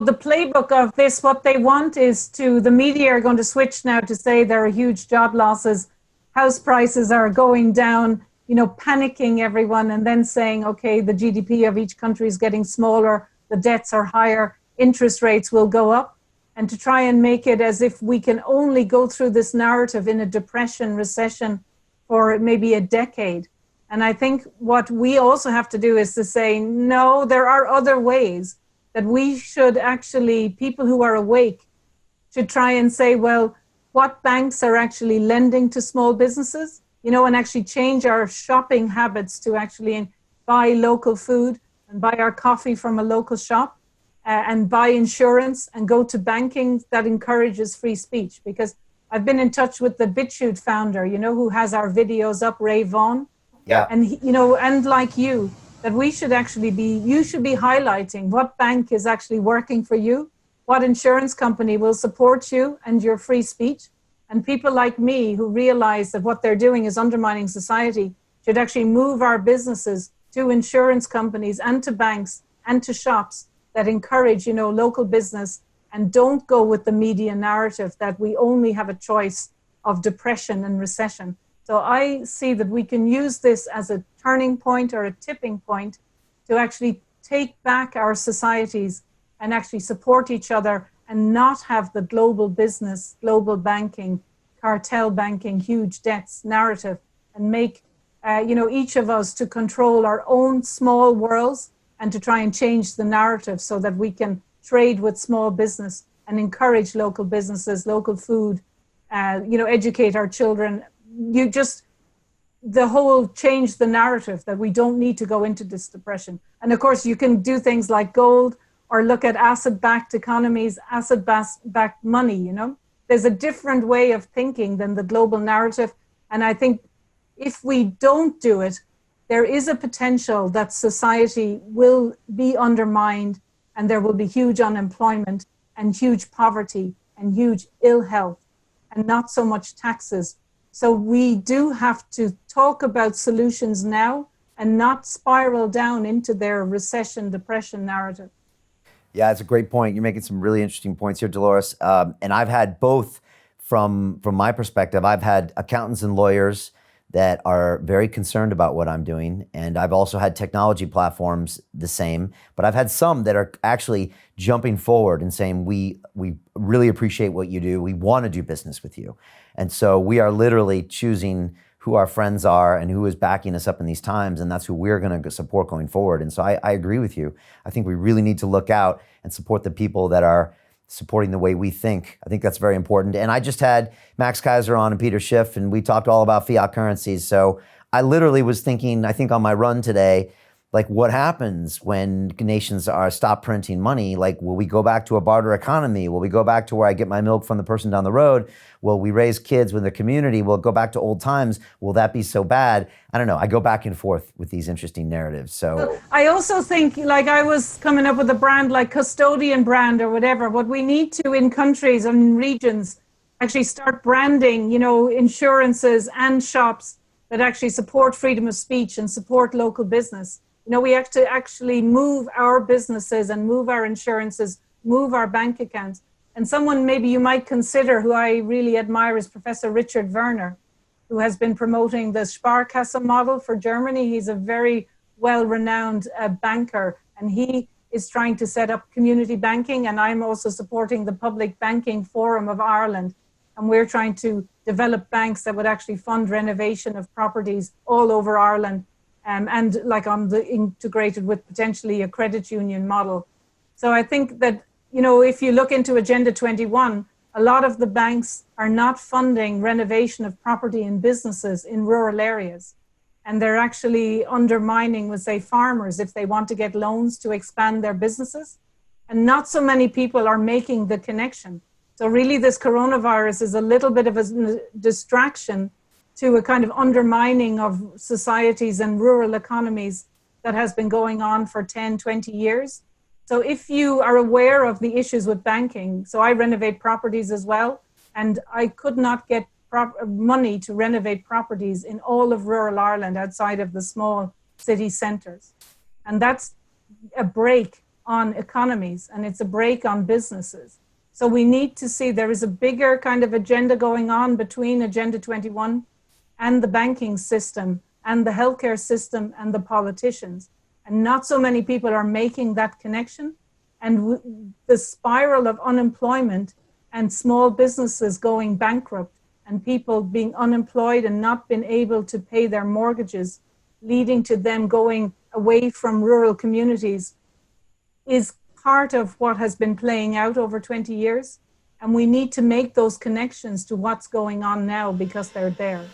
the playbook of this, what they want is the media are going to switch now to say there are huge job losses, house prices are going down, panicking everyone, and then saying, okay, the GDP of each country is getting smaller, the debts are higher, interest rates will go up, and to try and make it as if we can only go through this narrative in a depression, recession for maybe a decade. And I think what we also have to do is to say, no, there are other ways that we should actually, people who are awake, should try and say, well, what banks are actually lending to small businesses, and actually change our shopping habits to actually buy local food and buy our coffee from a local shop and buy insurance and go to banking that encourages free speech. Because I've been in touch with the BitChute founder, who has our videos up, Ray Vaughan. Yeah. And, and like you, that you should be highlighting what bank is actually working for you, what insurance company will support you and your free speech. And people like me who realize that what they're doing is undermining society should actually move our businesses to insurance companies and to banks and to shops that encourage, local business and don't go with the media narrative that we only have a choice of depression and recession. So I see that we can use this as a turning point or a tipping point to actually take back our societies and actually support each other and not have the global business, global banking, cartel banking, huge debts narrative, and make, each of us to control our own small worlds and to try and change the narrative so that we can trade with small business and encourage local businesses, local food, educate our children. The whole change the narrative that we don't need to go into this depression. And of course, you can do things like gold or look at asset-backed economies, asset-backed money, There's a different way of thinking than the global narrative. And I think if we don't do it, there is a potential that society will be undermined and there will be huge unemployment and huge poverty and huge ill health and not so much taxes. So we do have to talk about solutions now and not spiral down into their recession, depression narrative. Yeah, it's a great point. You're making some really interesting points here, Dolores. And I've had both from my perspective. I've had accountants and lawyers that are very concerned about what I'm doing. And I've also had technology platforms the same. But I've had some that are actually jumping forward and saying, we really appreciate what you do. We want to do business with you. And so we are literally choosing who our friends are and who is backing us up in these times, and that's who we're going to support going forward. And so I agree with you. I think we really need to look out and support the people that are supporting the way we think. I think that's very important. And I just had Max Kaiser on and Peter Schiff, and we talked all about fiat currencies. So I literally was thinking, I think on my run today, like what happens when nations stop printing money? Like, will we go back to a barter economy? Will we go back to where I get my milk from the person down the road? Will we raise kids with the community? Will it go back to old times? Will that be so bad? I don't know. I go back and forth with these interesting narratives. So I also think, like I was coming up with a brand like custodian brand or whatever. What we need to in countries and regions actually start branding, insurances and shops that actually support freedom of speech and support local business. We have to actually move our businesses and move our insurances, move our bank accounts. And someone maybe you might consider who I really admire is Professor Richard Werner, who has been promoting the Sparkasse model for Germany. He's a very well-renowned banker, and he is trying to set up community banking. And I'm also supporting the Public Banking Forum of Ireland. And we're trying to develop banks that would actually fund renovation of properties all over Ireland. And like on the integrated with potentially a credit union model. So I think that, if you look into Agenda 21, a lot of the banks are not funding renovation of property and businesses in rural areas. And they're actually undermining, let's say, farmers if they want to get loans to expand their businesses. And not so many people are making the connection. So really this coronavirus is a little bit of a distraction to a kind of undermining of societies and rural economies that has been going on for 10, 20 years. So if you are aware of the issues with banking, so I renovate properties as well, and I could not get money to renovate properties in all of rural Ireland outside of the small city centres. And that's a break on economies and it's a brake on businesses. So we need to see there is a bigger kind of agenda going on between Agenda 21 and the banking system and the healthcare system and the politicians. And not so many people are making that connection. And the spiral of unemployment and small businesses going bankrupt and people being unemployed and not being able to pay their mortgages, leading to them going away from rural communities, is part of what has been playing out over 20 years. And we need to make those connections to what's going on now because they're there.